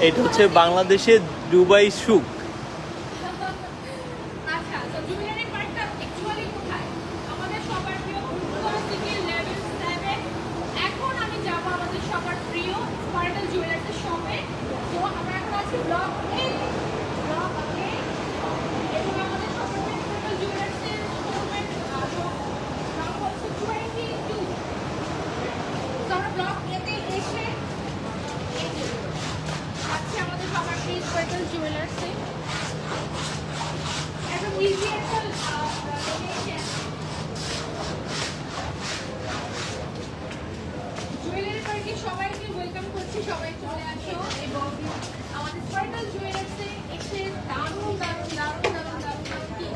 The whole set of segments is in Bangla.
এটা হচ্ছে বাংলাদেশের দুবাই সুক। সবাইকে ওয়েলকাম করছি, সবাই চলে আসো এবং আমাদের স্পার্কেল জুয়েলার্সে এসে দারুণ দারুণ দারুণ দারুণ দারুণ দারুণ কি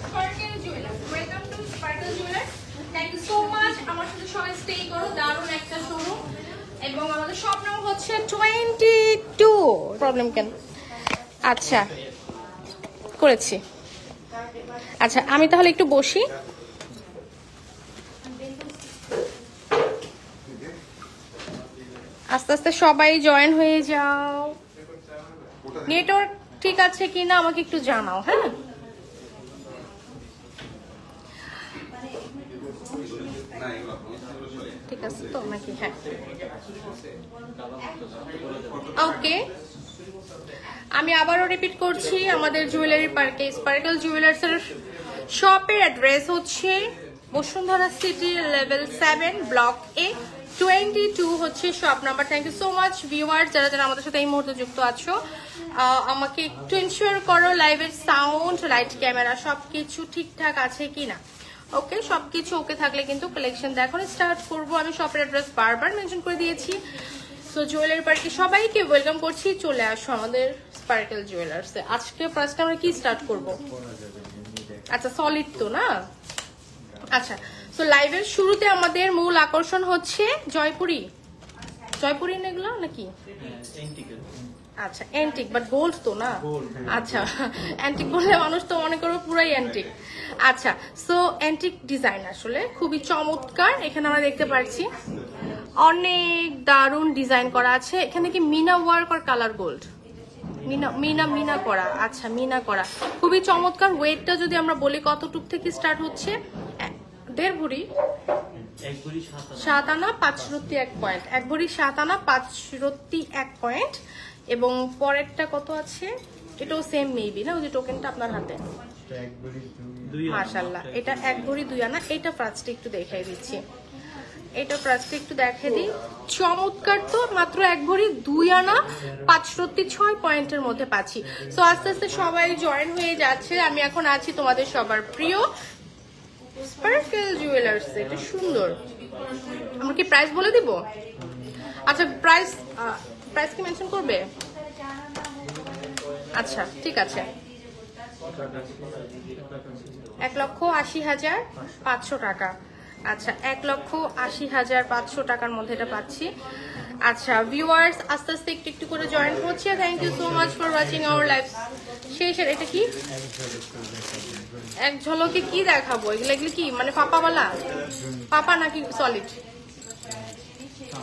Sparkle Jewellers. Welcome to Sparkle Jewellers. Thank you so much. আমার সাথে সবাই স্টে করো, দারুণ একটা শোরুম এবং আমাদের শপ নাম্বার হচ্ছে 22। প্রবলেম কেন? আচ্ছা করেছি। আচ্ছা আমি তাহলে একটু বসি। আস্তে আস্তে সবাই জয়েন হয়ে যাও। নেটওয়ার্ক ঠিক আছে কিনা আমাকে একটু জানাও। হ্যাঁ ঠিক আছে তো নাকি? হ্যাঁ ওকে। আমি আবারও রিপিট করছি, আমাদের জুয়েলারি পার্কে স্পার্কেল জুয়েলার্সের শপের অ্যাড্রেস হচ্ছে Bashundhara city level 7 block A 22 হচ্ছে shop number. Thank you so much viewers যারা যারা আমাদের সাথে এই মুহূর্তে যুক্ত আছো। আমাকে একটু ইনশিওর করো লাইভের সাউন্ড, লাইট, ক্যামেরা সবকিছু ঠিকঠাক আছে কিনা। ওকে, সবকিছু ওকে থাকলে কিন্তু কালেকশন দেখানো স্টার্ট করবো। আমি শপের অ্যাড্রেস বারবার মেনশন করে দিয়েছি। সো জুয়েলারি পার্কে সবাইকে ওয়েলকাম করছি, চলে আসো আমাদের স্পার্কেল জুয়েলার্সে। আজকে ফার্স্ট আমরা কি স্টার্ট করব? আচ্ছা সলিড তো না। আচ্ছা সো লাইভের শুরুতে আমাদের মূল আকর্ষণ হচ্ছে জয়পুরি। জয়পুরি এগুলো নাকি? আচ্ছা অ্যান্টিক বাট গোল্ড তো না। আচ্ছা অ্যান্টিক বললে মানুষ তো মনে করবে পুরাই অ্যান্টিক। আচ্ছা সো অ্যান্টিক ডিজাইন আসলে খুবই চমৎকার। এখানে আমরা দেখতে পাচ্ছি অনেক দারুণ ডিজাইন করা আছে। এখানে কি মিনা ওয়ার্ক আর কালার গোল্ড? মিনা করা। আচ্ছা মিনা করা, খুবই চমৎকার। ওয়েটটা যদি আমরা বলি কতটুক থেকে স্টার্ট হচ্ছে? 1.5 ভরি 7 আনা 5 রত্তি 1 পয়েন্ট। 1 ভরি 7 আনা 5 রত্তি 1 পয়েন্ট। এবং পরেরটা কত আছে? এটাও সেম মেবি না, ওই যে টোকেনটা আপনার হাতে। মাশাআল্লাহ, এটা 1 ভরি 2 আনা। এটা প্রাইসটা একটু দেখাই দিচ্ছি, এটা প্রাইসটা একটু দেখে দিই। চমৎকার তো, মাত্র 1 ভরি 2 আনা 5 রত্তি 6 পয়েন্টের মধ্যে পাচ্ছি। সো আস্তে আস্তে সবাই জয়েন হয়ে যাচ্ছে। আমি এখন আছি তোমাদের সবার প্রিয় স্পার্কেল জুয়েলার্স। এটা সুন্দর। আমরা কি প্রাইস বলে দিব? আচ্ছা প্রাইস কি মেনশন করবে? আচ্ছা ঠিক আছে। 1,80,500 টাকা। আচ্ছা 1,80,500 টাকার মধ্যে এটা পাচ্ছি। আচ্ছা ভিউয়ার্স আস্তে আস্তে একটু একটু করে জয়েন হচ্ছে। Thank you so much for watching our live session. এটা কি এক ঝলকে কি দেখাবো? এগুলো কি মানে পাপাওয়ালা? পাপা নাকি সলিড?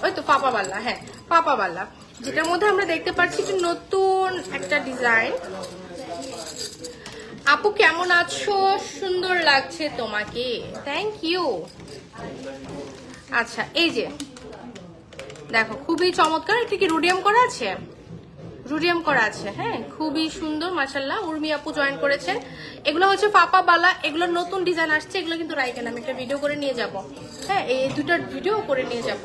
ওই তো পাপাওয়ালা। হ্যাঁ পাপাওয়ালা, যেটার মধ্যে আমরা দেখতে পাচ্ছি নতুন একটা ডিজাইন। আপু কেমন আছো? সুন্দর লাগছে তোমাকে, থ্যাংক ইউ। আচ্ছা এই যে দেখো খুবই চমৎকার। এটা কি রোডিয়াম করা আছে? রোডিয়াম করা আছে। হ্যাঁ খুবই সুন্দর মাশাআল্লাহ। উর্মি আপু জয়েন করেছেন। এগুলো হচ্ছে পাপা বালা, এগুলো নতুন ডিজাইন আসছে। এগুলো কিন্তু রাইকেন আমি একটা ভিডিও করে নিয়ে যাব। হ্যাঁ এই দুটার ভিডিও করে নিয়ে যাব।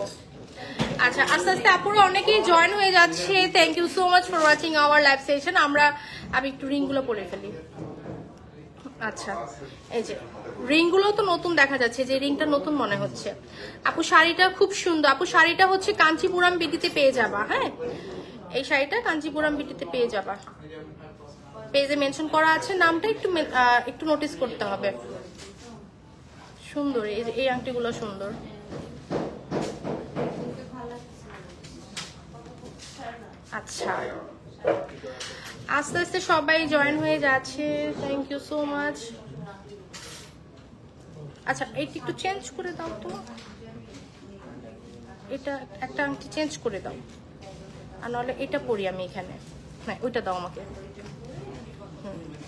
আচ্ছা আস্তে আস্তে আপুরা অনেকেই জয়েন হয়ে যাচ্ছে। Thank you so much for watching our live session. আমি একটু রিংগুলো পরে ফেলি। আচ্ছা এই যে রিংগুলো তো নতুন দেখা যাচ্ছে, যে রিংটা নতুন মনে হচ্ছে। আপু শাড়িটা খুব সুন্দর। আপু শাড়িটা হচ্ছে কাঞ্চিপুরাম বিটিতে পেয়ে যাবা। হ্যাঁ এই শাড়িটা কাঞ্চিপুরাম বিটিতে পেয়ে যাবা। পেজে মেনশন করা আছে নামটা, একটু নোটিস করতে হবে। সুন্দর এই আংটিগুলো সুন্দর। আচ্ছা আস্তে আস্তে সবাই জয়েন হয়ে যাচ্ছে। Thank you so much. আচ্ছা এইটা একটু চেঞ্জ করে দাও তো, এটা একটা আংটি চেঞ্জ করে দাও। আর নাহলে এটা পরি আমি এখানে। হ্যাঁ ওইটা দাও আমাকে।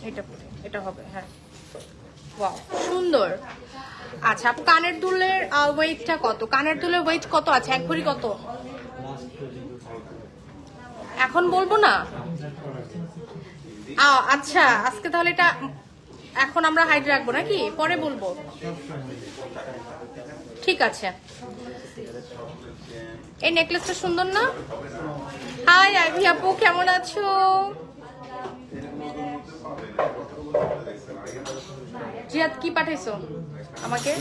এটা পরি, এটা হবে। হ্যাঁ ওয়াও সুন্দর। আচ্ছা আপু কানের দুলের ওয়েটটা কত? কানের দুলের ওয়েট কত আছে? এক ভরি কত? এখন বলবো না। আচ্ছা আজকে তাহলে এটা এখন আমরা হাইড রাখবো নাকি, পরে বলবো? ঠিক আছে। এই নেকলেসটা সুন্দর না? হাই আইভি আপু কেমন আছো? জিয়াদ কি পাঠাইছো আমাকে?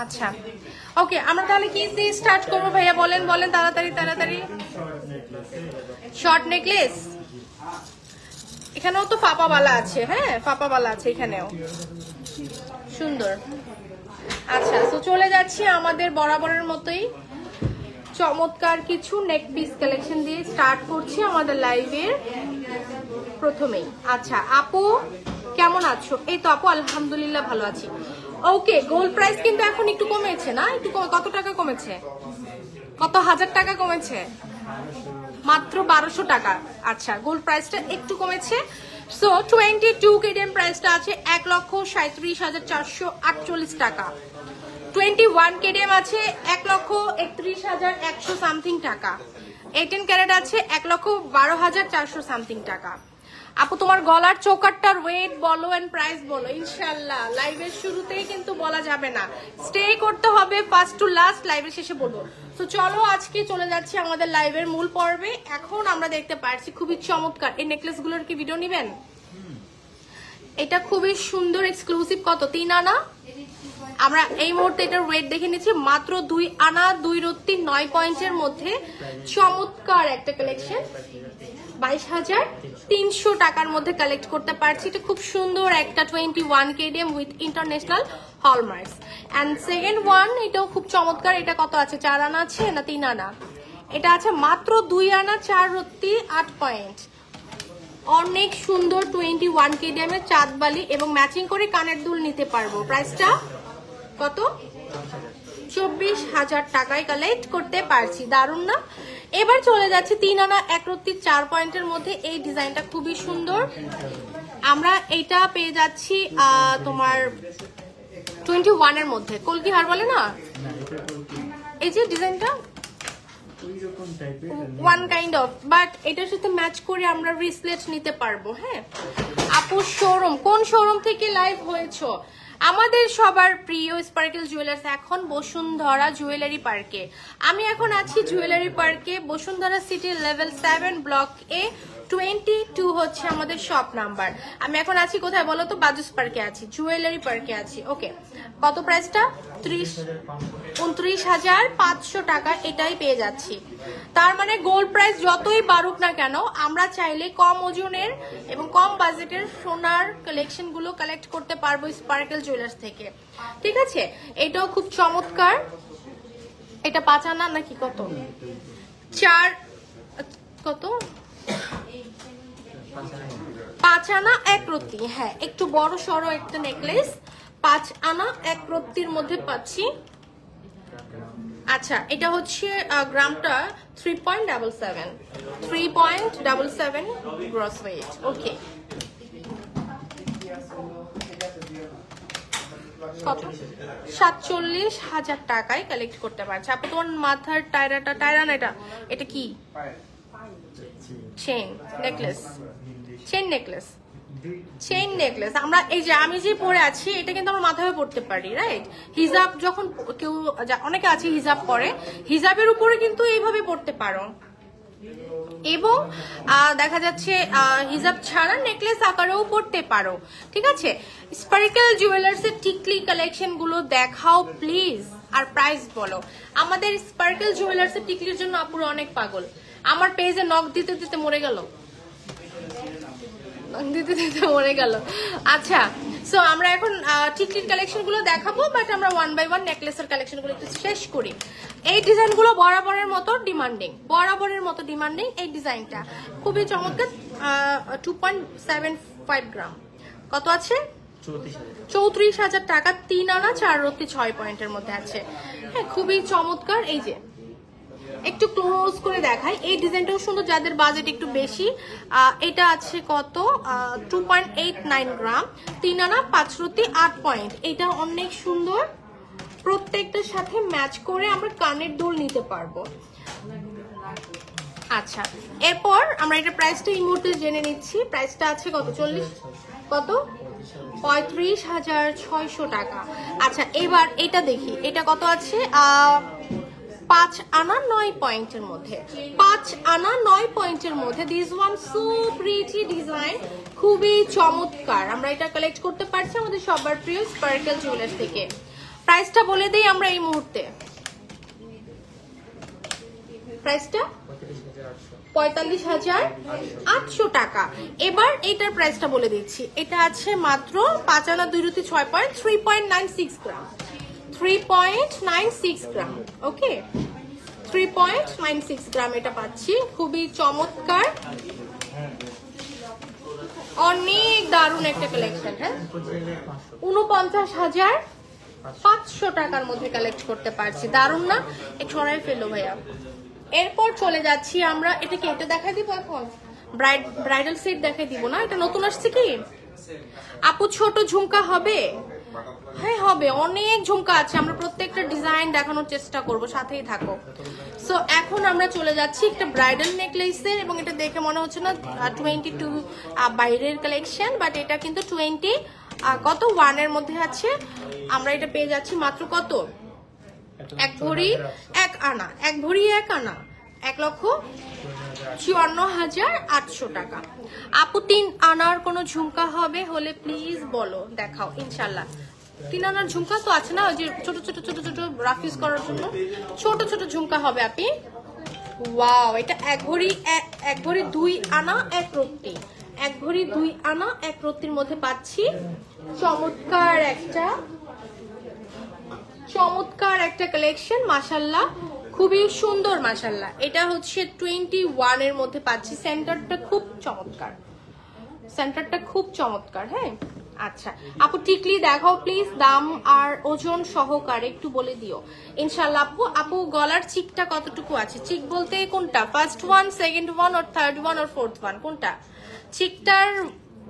আচ্ছা ওকে, আমরা তাহলে কি দিয়ে স্টার্ট করবো ভাইয়া? বলেন বলেন তাড়াতাড়ি তাড়াতাড়ি। শর্ট নেকলেস, এখানেও তো ফাপা বালা আছে। হ্যাঁ ফাপা বালা আছে এখানেও, সুন্দর। আচ্ছা তো চলে যাচ্ছি আমাদের বরাবরের মতোই চমৎকার কিছু নেক পিস কালেকশন দিয়ে স্টার্ট করছি আমাদের লাইভের প্রথমেই। আচ্ছা আপু কেমন আছো? এই তো আপু আলহামদুলিল্লাহ ভালো আছি। ওকে গোল্ড প্রাইস কিন্তু এখন একটু কমেছে না? একটু কত টাকা কমেছে? কত হাজার টাকা কমেছে? মাত্র 1200 টাকা। আচ্ছা গোল্ড প্রাইসটা একটু কমেছে। সো 22 কেডিএম প্রাইসটা আছে 1,37,448 টাকা। 21 কেডিএম আছে 1,31,100 সামথিং টাকা। 18 ক্যারেট আছে 1,12,400 সামথিং টাকা। আপু তোমার গলার চোকারটার ওয়েট বলো এন্ড প্রাইস বলো। ইনশাআল্লাহ লাইভের শুরুতেই কিন্তু বলা যাবে না, স্টে করতে হবে ফার্স্ট টু লাস্ট, লাইভের শেষে বলবো। তো চলো আজকে চলে যাচ্ছি আমাদের লাইভের মূল পর্বে। এখন আমরা দেখতে পাচ্ছি খুবই চমৎকার এই নেকলেস গুলোর কি ভিডিও নিবেন? এটা খুবই সুন্দর এক্সক্লুসিভ। কত? 3 আনা। আমরা এই মুহূর্তে এটার ওয়েট দেখে নিচ্ছি মাত্র 2 আনা 2 রত্তি 9 পয়েন্টের মধ্যে চমৎকার একটা কালেকশন 22,300 টাকার মধ্যে কালেক্ট করতে পারছি। এটা খুব সুন্দর একটা 21 KDM with international hallmarks. And second one এটাও খুব চমৎকার। এটা কত আছে? 4 আনা আছে না 3 আনা? এটা আছে মাত্র 2 আনা 4 রত্তি 8 পয়েন্ট। অনেক সুন্দর 21 কেডিএম এর চাঁদবালি এবং ম্যাচিং করে কানের দুল নিতে পারবো। প্রাইসটা কত? 24,000 টাকায় কালেক্ট করতে পারছি। দারুণ না? এবার চলে যাচ্ছে 3 আনা 1 রত্তি 4 পয়েন্টের মধ্যে। এই ডিজাইনটা খুবই সুন্দর। আমরা এটা পেয়ে যাচ্ছি তোমার 21 এর মধ্যে। কলকি হার বলে না এই যে ডিজাইনটা, ওয়ান কাইন্ড অফ, বাট এটার সাথে ম্যাচ করে আমরা রিসলেট নিতে পারবো। হ্যাঁ আপু শোরুম, কোন শোরুম থেকে লাইভ হয়েছো? আমাদের সবার প্রিয় স্পার্কেল জুয়েলার্স এখন বসুন্ধরা জুয়েলারি পার্কে। আমি এখন আছি জুয়েলারি পার্কে, Bashundhara city level 7 block A 22 হচ্ছে আমাদের শপ নাম্বার। আমি এখন আছি কোথায় বলো তো? বাজুস পার্কে আছি, জুয়েলারি পার্কে আছি। ওকে কত প্রাইসটা? 29,500 টাকা এটাই পেয়ে যাচ্ছি। তার মানে গোল্ড প্রাইস যতই বাড়ুক না কেন আমরা চাইলে কম ওজনের এবং কম বাজেটের সোনার কালেকশন গুলো কালেক্ট করতে পারবো স্পার্কেল জুয়েলার্স থেকে। ঠিক আছে, এটাও খুব চমৎকার। এটা 5 আনা নাকি কত? 4 কত? 5 আনা 1 রত্তি। হ্যাঁ একটু বড় সড়ো একটা নেকলেস 5 আনা 1 রত্তির মধ্যে পাচ্ছি। আচ্ছা এটা হচ্ছে গ্রামটা 3.77 গ্রস ওয়েট। ওকে কত? 47,000 টাকায় কালেক্ট করতে পারছে। আপু তোমার মাথার টায়রা না এটা কি? Chain necklace, chain necklace, chain necklace. আমরা এই যে আমি যে পরে আছি এটা কিন্তু আমরা মাথায় পড়তে পারি, রাইট? হিজাব যখন কেউ, অনেকে আছে হিজাব পরে, হিজাবের উপরে কিন্তু এইভাবে পড়তে পারো। এবং দেখা যাচ্ছে হিজাব ছাড়া নেকলেস আকারেও পড়তে পারো। ঠিক আছে, স্পার্কেল জুয়েলার্স এর টিকলি কালেকশন গুলো দেখাও প্লিজ, আর প্রাইস বলো। আমাদের স্পার্কেল জুয়েলার্স এর টিকলির জন্য আপুরা অনেক পাগল। আমার পেজে নক দিতে দিতে মরে গেল, মরে গেল। আচ্ছা সো আমরা এখন টিকলির কালেকশন গুলো দেখাবো, বাট আমরা 1 বাই 1 নেকলেসের কালেকশন গুলো একটু শেষ করি। এই ডিজাইন গুলো বরাবরের মতো ডিমান্ডিং, বরাবরের মতো ডিমান্ডিং। এই ডিজাইনটা খুবই চমৎকার। 2.75 গ্রাম। কত আছে? 34,000 টাকা, 3 আনা 4 রত্তি 6 পয়েন্টের মধ্যে আছে। হ্যাঁ, খুবই চমৎকার। এই যে একটু ক্লোজ করে দেখাই, এই ডিজাইনটাও সুন্দর যাদের বাজেট একটু বেশি। এটা আছে কত, 2.89 গ্রাম, 3 আনা 5 রত্তি 8 পয়েন্ট। এটা অনেক সুন্দর, প্রত্যেকটার সাথে ম্যাচ করে আমরা কানের দুল নিতে পারবো। আচ্ছা, এরপর আমরা এটা প্রাইসটা এই মুহূর্তে জেনে নিচ্ছি। প্রাইসটা আছে কত, 35,600 টাকা। আচ্ছা, এবার এটা দেখি, এটা কত আছে, 5 আনা 9 পয়েন্টের মধ্যে, 5 আনা 9 পয়েন্টের মধ্যে। This one so pretty design, খুবই চমৎকার। আমরা এটা কালেক্ট করতে পারছি আমাদের সবার প্রিয় স্পার্কেল জুয়েলার্স থেকে। প্রাইসটা বলে দিই আমরা এই মুহূর্তে, প্রাইসটা 45,800 টাকা। এবার এটার প্রাইসটা বলে দিচ্ছি, এটা আছে মাত্র 5 আনা 2 রুটি 6 পয়েন্ট, 3.96 গ্রাম, 3.96 গ্রাম। ওকে, 3.96 গ্রাম এটা পাচ্ছি, খুবই চমৎকার, অনেক দারুণ একটা কালেকশন। হ্যাঁ, 49,500 টাকার মধ্যে কালেক্ট করতে পারছি, দারুণ না? একটু ছড়াই ফেলো ভাইয়া। এরপর চলে যাচ্ছি আমরা, এটা কি এটা দেখাই দিব এখন, ব্রাইডাল সেট দেখাই দিব না? এটা নতুন আসছে কি আপু? ছোট ঝুমকা হবে? হ্যাঁ হবে, অনেক ঝুমকা আছে, আমরা প্রত্যেকটা ডিজাইন দেখানোর চেষ্টা করব, সাথেই থাকো। সো এখন আমরা চলে যাচ্ছি একটা ব্রাইডাল নেকলেসের, এবং এটা দেখে মনে হচ্ছে না 22 বাইরের কালেকশন, বাট এটা কিন্তু 21 এর মধ্যে আছে। আমরা এটা পেয়ে যাচ্ছি মাত্র কত, 1 ভরি 1 আনা, 1 ভরি 1 আনা, 1,54,800 টাকা। আপু 3 আনার কোনো ঝুমকা হবে হলে প্লিজ বলো, দেখাও ইনশাল্লাহ। 3 আনার ঝুমকা তো আছে না, ওই যে ছোট ছোট ছোট ছোট রাফিস করার জন্য ছোট ছোট ঝুমকা হবে আপনি। ওয়াও, এটা 1 ভরি 2 আনা 1 রত্তি, 1 ভরি 2 আনা 1 রত্তির মধ্যে পাচ্ছি। চমৎকার একটা কালেকশন, মাশাআল্লাহ, খুবই সুন্দর মাশাআল্লাহ। এটা হচ্ছে 21 এর মধ্যে পাচ্ছি। সেন্টারটা খুব চমৎকার। হ্যাঁ, আচ্ছা আপু টিকলি দেখাও প্লিজ, দাম আর ওজন সহকারে একটু বলে দিও ইনশাআল্লাহ। আপু গলার চিকটা কতটুকু আছে? চিক বলতে কোনটা, ফার্স্ট ওয়ান, সেকেন্ড ওয়ান, আর থার্ড ওয়ান, আর ফোর্থ ওয়ান, কোনটা? চিকটার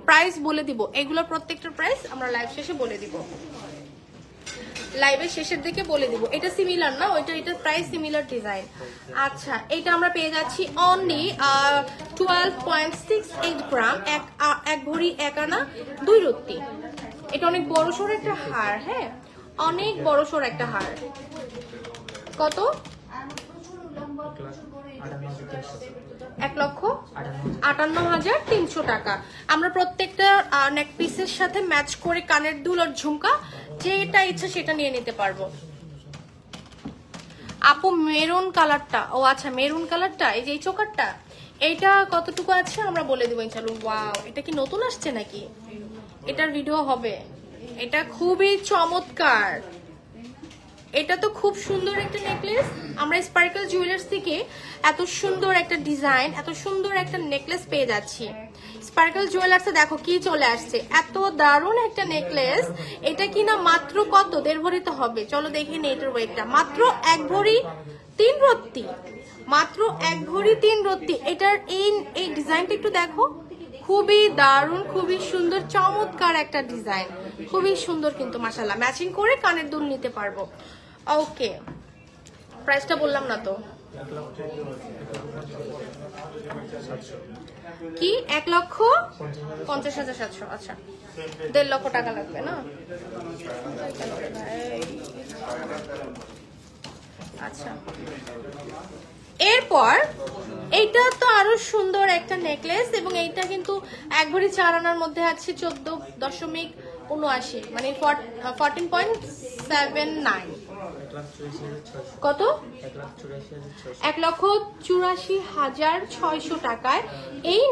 প্রাইস বলে দিব, এগুলো প্রত্যেকটার প্রাইস আমরা লাইভ শেষে বলে দিব, লাইভের শেষের দিকে বলে দিব। এটা সিমিলার না, এটা প্রাইস সিমিলার ডিজাইন। আচ্ছা, এটা আমরা পেয়ে যাচ্ছি অনলি 12.68 গ্রাম, 1 ভরি 1 আনা 2 রত্তি। এটা অনেক বড়সড় একটা হার। হ্যাঁ, অনেক বড়সড় একটা হার। কত? 1,58,300 টাকা। আমরা প্রত্যেকটা নেক পিসের সাথে ম্যাচ করে কানের দুল আর ঝুমকা যেটা ইচ্ছা সেটা নিয়ে নিতে পারবো। আপু মেরুন কালারটা, ও আচ্ছা মেরুন কালারটা, এই যে এই চোকারটা, এইটা কতটুকু আছে আমরা বলে দেবো ইনশাআল্লাহ। ওয়াও, এটা কি নতুন আসছে নাকি? এটার ভিডিও হবে। এটা খুবই চমৎকার, এটা তো খুব সুন্দর একটা নেকলেস। আমরা স্পার্কেল জুয়েলার্স থেকে এত সুন্দর একটা ডিজাইন, এত সুন্দর একটা নেকলেস পেয়ে যাচ্ছি। স্পার্কেল জুয়েলার্সে দেখো কি চলে আসছে, এত দারুণ একটা নেকলেস। এটা কি না মাত্র কত, 1.5 ভরি তো হবে, চলো দেখে নি এটার ওয়েটটা। মাত্র 1 ভরি 3 রত্তি, মাত্র 1 ভরি 3 রত্তি। এটার এই ডিজাইনটা একটু দেখো, খুবই দারুণ, খুবই সুন্দর, চমৎকার একটা ডিজাইন, খুবই সুন্দর কিন্তু মাশাআল্লাহ। ম্যাচিং করে কানের দুল নিতে পারবো। ওকে, প্রাইসটা বললাম না তো, কি 1,50,700। আচ্ছা, 1.5 লক্ষ টাকা লাগবে না? আচ্ছা, এরপর এইটা তো আরো সুন্দর একটা নেকলেস, এবং এইটা কিন্তু 1 ভরি 4 আনার মধ্যে আছে 14.79, মানে 14.79। কত? 1,84,600 টাকায় এই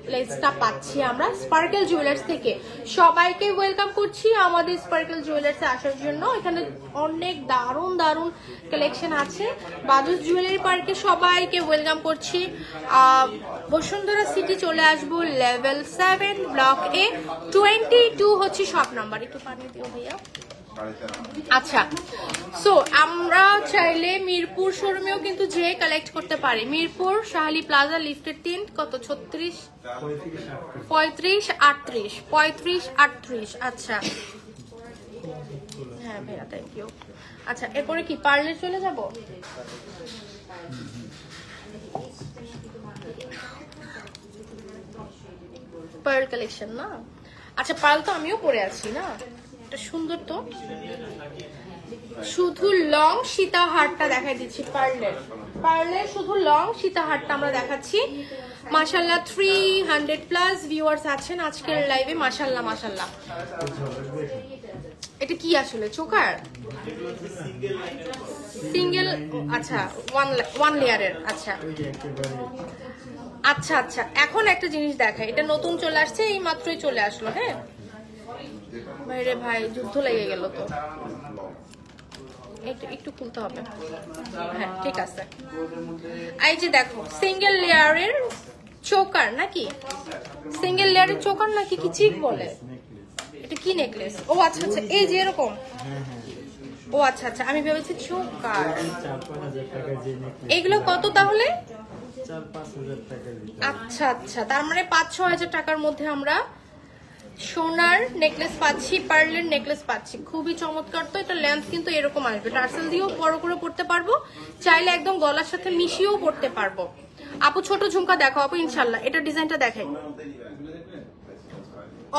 নেকলেসটা পাচ্ছি আমরা স্পার্কেল জুয়েলার্স থেকে। সবাইকে ওয়েলকাম করছি আমাদের স্পার্কেল জুয়েলার্সে আসার জন্য। এখানে অনেক দারুণ দারুণ কালেকশন আছে। বাদুস জুয়েলারি পার্কে সবাইকে ওয়েলকাম করছি। বসুন্ধরা সিটি চলে আসবো লেভেল 7 ব্লক এ 22 হচ্ছে শপ নাম্বার। একটু পানি দিও ভাইয়া। আচ্ছা, সো আমরা চাইলে মিরপুর শোরুমেও কিন্তু যে কালেক্ট করতে পারি। মিরপুর শাহালি প্লাজা লিফটের 3 কত 36 35 38 35 38। আচ্ছা হ্যাঁ ভাইয়া, থ্যাংক ইউ। আচ্ছা, এরপরে কি পার্লে চলে যাব? পার্ল কালেকশন না? আচ্ছা, পার্ল তো আমিও পরে আছি না, এটা সুন্দর তো। শুধু লং সীতাহারটা দেখাই দিচ্ছি পার্লের শুধু লং সীতাহারটা আমরা দেখাচ্ছি। মাশাআল্লাহ 300+ ভিউয়ার্স আছেন আজকের লাইভে। মাশাআল্লাহ মাশাআল্লাহ। এটা কি আসলে চোকার সিঙ্গেল? আচ্ছা, ওয়ান লেয়ারের। আচ্ছা আচ্ছা আচ্ছা, এখন একটা জিনিস দেখাই, এটা নতুন চলে আসছে, এই মাত্রই চলে আসলো। হ্যাঁ ভাইরে ভাই, যুদ্ধ লেগে গেল তো, একটু খুলতে হবে। হ্যাঁ ঠিক আছে। এই যে দেখো, সিঙ্গেল লেয়ারের চোকার নাকি, সিঙ্গেল লেয়ারের চোকার নাকি কি চিক বলে, এটা কি নেকলেস? ও আচ্ছা আচ্ছা, এই যে এরকম। ও আচ্ছা আচ্ছা, আমি ভেবেছি চোকার। এগুলো কত তাহলে? আচ্ছা আচ্ছা, তার মানে 5-6 হাজার টাকার মধ্যে আমরা সোনার নেকলেস পাচ্ছি, পার্লের নেকলেস পাচ্ছি। খুবই চমৎকার তো। এটা লেন্থ কিন্তু এরকম আসবে, টার্সেল দিয়েও বড় করে পড়তে পারবো, চাইলে একদম গলার সাথে মিশিয়েও পড়তে পারবো। আপু ছোট ঝুমকা দেখো আপু, ইনশাল্লাহ। এটা ডিজাইনটা দেখাই,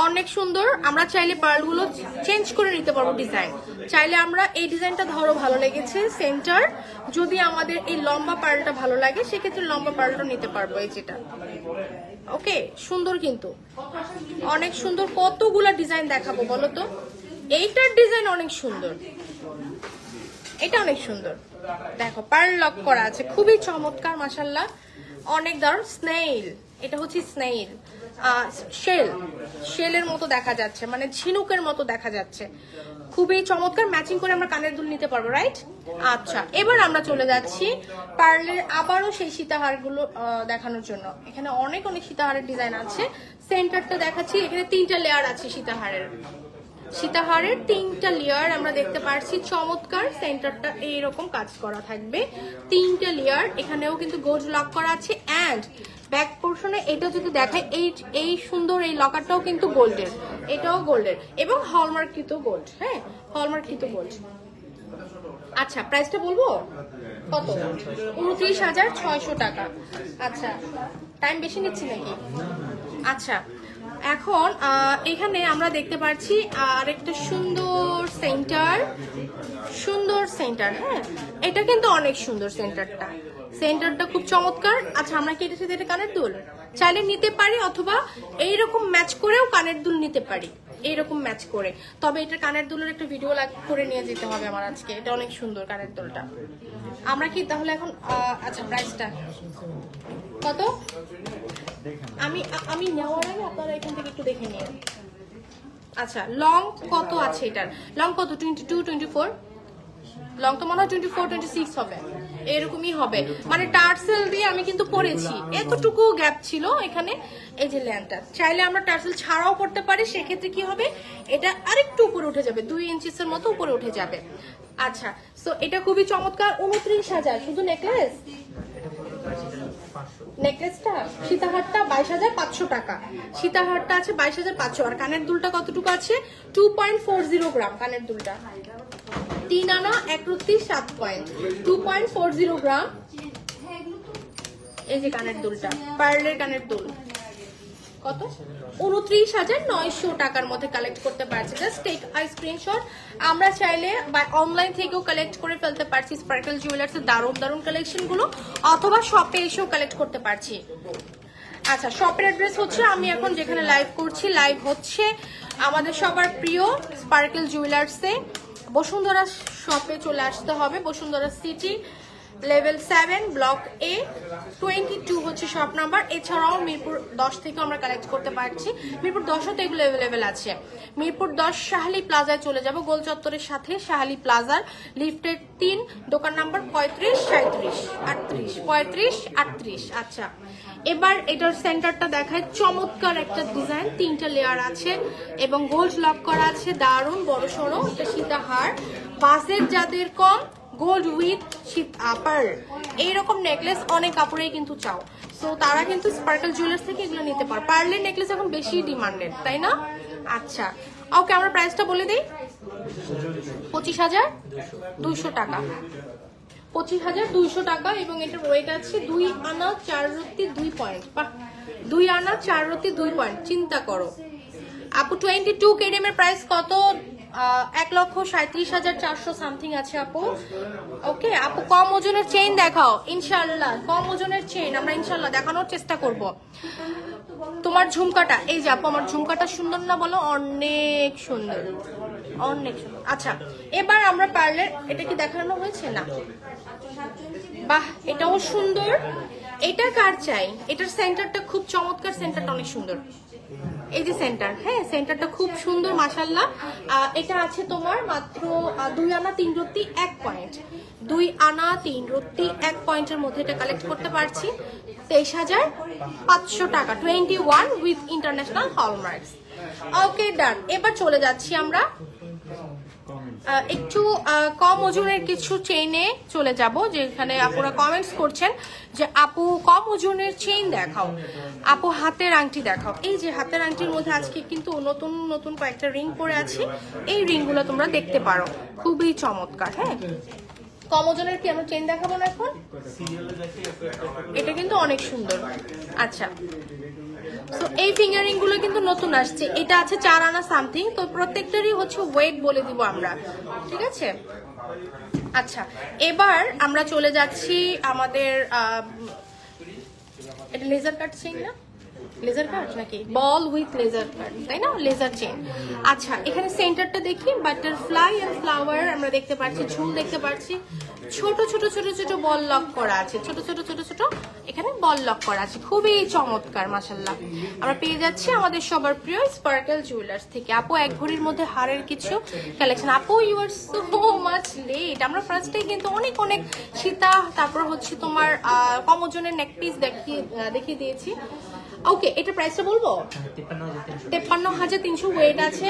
অনেক সুন্দর। আমরা চাইলে পার্লগুলো চেঞ্জ করে নিতে পারবো ডিজাইন। চাইলে আমরা এই ডিজাইনটা ধরো ভালো লেগেছে সেন্টার, যদি আমাদের এই লম্বা পার্লটা ভালো লাগে সেক্ষেত্রে লম্বা পার্লটা নিতে পারবো। এই যেটা ওকে, সুন্দর কিন্তু অনেক সুন্দর। কতগুলা ডিজাইন দেখাবো বলো তো? এইটার ডিজাইন অনেক সুন্দর, এটা অনেক সুন্দর। দেখো পার্ল লক করা আছে, খুবই চমৎকার মাশাআল্লাহ, অনেক দারুণ। স্নেইল, এটা হচ্ছে স্নেইল শেলের মতো দেখা যাচ্ছে, মানে ঝিনুকের মতো দেখা যাচ্ছে, খুবই চমৎকার। ম্যাচিং করে আমরা কানের দুল নিতে পারবো, রাইট? আচ্ছা, এবার আমরা চলে যাচ্ছি পার্লের আবারও সেই সীতাহার গুলো দেখানোর জন্য। এখানে অনেক অনেক সীতাহারের ডিজাইন আছে। সেন্টারটা দেখাচ্ছি, এখানে 3টা লেয়ার আছে সীতাহারের 3টা লেয়ার আমরা দেখতে পাচ্ছি। চমৎকার, সেন্টারটা এইরকম কাজ করা থাকবে, 3টা লেয়ার। এখানেও কিন্তু গোল্ড লক করা আছে। অ্যান্ড ব্যাক পোর্শনে এটা যদি দেখায়, এই সুন্দর এই লকারটাও কিন্তু গোল্ডের, এটাও গোল্ডের এবং হলমার্ককৃত গোল্ড। হ্যাঁ, হলমার্ককৃত গোল্ড। আচ্ছা, প্রাইসটা বলবো কত? 29,600 টাকা। আচ্ছা, টাইম বেশি নিচ্ছি নাকি? আচ্ছা, এখন এখানে আমরা দেখতে পাচ্ছি আরেকটা সুন্দর সেন্টার। হ্যাঁ, এটা কিন্তু অনেক সুন্দর সেন্টারটা খুব চমৎকার। আচ্ছা, আমরা কি এটার সাথে এটা কানের দুল চাইলে নিতে পারি, অথবা এইরকম ম্যাচ করেও কানের দুল নিতে পারি, এইরকম ম্যাচ করে। তবে এটার কানের দুলের একটা ভিডিও করে নিয়ে যেতে হবে আমার আজকে। এটা অনেক সুন্দর কানের দুলটা। আমরা কি তাহলে এখন আচ্ছা, প্রাইসটা কত? আমি নেওয়ার আগে আপনারা এখান থেকে একটু দেখে নিন। আচ্ছা, লং কত আছে এটার? লং কত? 22, 24? লং তো মনে হয় 24, 26 হবে, এরকমই হবে। মানে টার্সেল দিয়ে আমি কিন্তু পরেছি, এতটুকু গ্যাপ ছিল এখানে। এই যে লেন্থটা, চাইলে আমরা টার্সেল ছাড়াও পড়তে পারি, সেক্ষেত্রে কি হবে, এটা আরেকটু উপরে উঠে যাবে, 2 ইঞ্চিসের মতো উপরে উঠে যাবে। আচ্ছা, সো এটা খুবই চমৎকার। 29,000 শুধু নেকলেসটা। সীতাহারটা 22,500 টাকা। সীতাহারটা আছে 22,500। আর কানের দুলটা কতটুকু আছে? 2.40 গ্রাম কানের দুলটা। 3 আনা 31 7 পয়েন্ট, 2.40 গ্রাম। এই যে কানের দুলটা, পার্লের কানের দুল কত? 29,900 টাকার মধ্যে কালেক্ট করতে পারছি। Just take a screenshot. আমরা চাইলে অনলাইন থেকেও কালেক্ট করে ফেলতে পারছি স্পার্কেল জুয়েলার্সের দারুণ দারুণ কালেকশন গুলো, অথবা শপে এসেও কালেক্ট করতে পারছি। আচ্ছা, শপের অ্যাড্রেস হচ্ছে, আমি এখন যেখানে লাইভ করছি, লাইভ হচ্ছে আমাদের সবার প্রিয় স্পার্কেল জুয়েলার্সে। বসুন্ধরা শপে চলে আসতে হবে, Bashundhara city level 7 block A 22 হচ্ছে শপ নাম্বার। এছাড়াও মিরপুর 10 থেকে আমরা কালেক্ট করতে পারছি। মিরপুর 10ও তো এগুলো অ্যাভেলেবেল আছে। মিরপুর 10 শাহালি প্লাজায় চলে যাব, গোল চত্বরের সাথে শাহালি প্লাজার লিফটের 3, দোকান নাম্বার 35 37 38 35 38। আচ্ছা, এবার এটার সেন্টারটা দেখায়, চমৎকার একটা ডিজাইন, 3টা লেয়ার আছে এবং গোল্ড লক করা আছে, দারুণ বড় সড়ো একটা সীতাহার। বাজেট যাদের কম, গোল্ড উইথ পার্ল এইরকম নেকলেস অনেক কাপড়েই কিন্তু চাও, সো তারা কিন্তু স্পার্কেল জুয়েলার্স থেকে এগুলো নিতে পারে। পার্লের নেকলেস এখন বেশি ডিমান্ডেড, তাই না? আচ্ছা ওকে, আমরা প্রাইসটা বলে দিই, 25,200 টাকা। 25,200 টাকা এবং এটার ওয়েট আছে 2 আনা 4 রত্তি 2 পয়েন্ট। 2 আনা 4 রত্তি 2 পয়েন্ট, চিন্তা করো আপু। 22 কেডিএম এর প্রাইস কত? 1,37,400 সামথিং আছে আপু। ওকে আপু, কম ওজনের চেইন দেখাও ইনশাআল্লাহ। কম ওজনের চেইন আমরা ইনশাআল্লাহ দেখানোর চেষ্টা করব। তোমার ঝুমকাটা, এই যে আপু আমার ঝুমকাটা সুন্দর না বলো? অনেক সুন্দর, অনেক সুন্দর। আচ্ছা, এবার আমরা পার্লের, এটা কি দেখানো হয়েছে না? বাহ, এটাও সুন্দর। এটা কার চাই? এটার সেন্টারটা খুব চমৎকার, সেন্টারটা অনেক সুন্দর। এই যে সেন্টার, হ্যাঁ সেন্টারটা খুব সুন্দর মাশাআল্লাহ। এটা আছে তোমার মাত্র 2 আনা 3 রত্তি 1 পয়েন্ট। 2 আনা 3 রত্তি 1 পয়েন্টের মধ্যে এটা কালেক্ট করতে পারছি 23,500 টাকা। 21 উইথ ইন্টারন্যাশনাল হলমার্কস। ওকে ডান। এবার চলে যাচ্ছি আমরা একটু কম ওজনের কিছু চেইনে চলে যাব, যেখানে আপুরা কমেন্টস করছেন যে আপু কম ওজনের চেইন দেখাও, আপু হাতের আংটি দেখাও। এই যে হাতের আংটির মধ্যে আজকে কিন্তু নতুন নতুন কয়েকটা রিং পরে আছি, এই রিংগুলো তোমরা দেখতে পারো, খুবই চমৎকার। হ্যাঁ, কম ওজনের কি আমরা চেইন দেখাবো না এখন? এটা কিন্তু অনেক সুন্দর। আচ্ছা, সো এই ফিঙ্গারিং গুলো কিন্তু নতুন আসছে, এটা আছে 4 আনা সামথিং। তো প্রত্যেকটারই হচ্ছে ওয়েট বলে দিব আমরা, ঠিক আছে? আচ্ছা, এবার আমরা চলে যাচ্ছি আমাদের এটা লেজার কাট চেইন না, লেজার কাট নাকি বল উইথ লেজার কাট, তাই না? Laser chain. আচ্ছা, এখানে সেন্টারটা দেখি, বাটারফ্লাই এন্ড ফ্লাওয়ার আমরা দেখতে পাচ্ছি, ঝুল দেখতে পাচ্ছি, ছোট ছোট ছোট ছোট বল লক করা আছে, ছোট ছোট ছোট ছোট এখানে বল লক করা আছে, খুবই চমৎকার মাশাআল্লাহ। আমরা পেয়ে যাচ্ছি আমাদের সবার প্রিয় স্পার্কেল জুয়েলার্স থেকে। আপু এক ঘড়ির মধ্যে হারের কিছু কালেকশন। আপু you are so much late. আমরা ফার্স্টেই কিন্তু অনেক অনেক সীতা, তারপর হচ্ছে তোমার কম ওজনের নেক পিস দেখিয়ে দিয়েছি। ওকে, এটা প্রাইসটা বলবো? 53,300 ওয়েট আছে,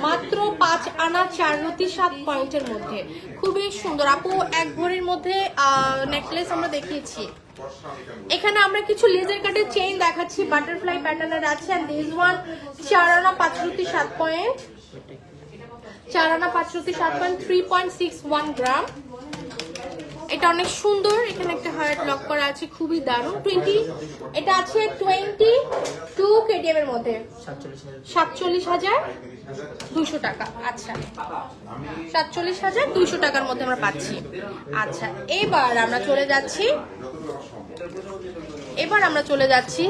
মাত্র 5 আনা 4 রত্তি 7 পয়েন্টের মধ্যে, খুবই সুন্দর। আপু এক ভরির মধ্যে নেকলেস আমরা দেখিয়েছি। এখানে আমরা কিছু লেজার কাটের চেইন দেখাচ্ছি, বাটারফ্লাই প্যাটার্নের আছে। এন্ড দিস ওয়ান 4 আনা 5 রত্তি 7 পয়েন্ট, 4 আনা 5 রত্তি 7 পয়েন্ট, 3.61 গ্রাম। এটা অনেক সুন্দর, এখানে একটা হার্ট লক করা আছে, খুবই দারুণ। এটা আছে 22 কেডিএম এর মধ্যে, 47,200 টাকা। আচ্ছা, 47,200 টাকার মধ্যে আমরা পাচ্ছি। আচ্ছা, এবার আমরা চলে যাচ্ছি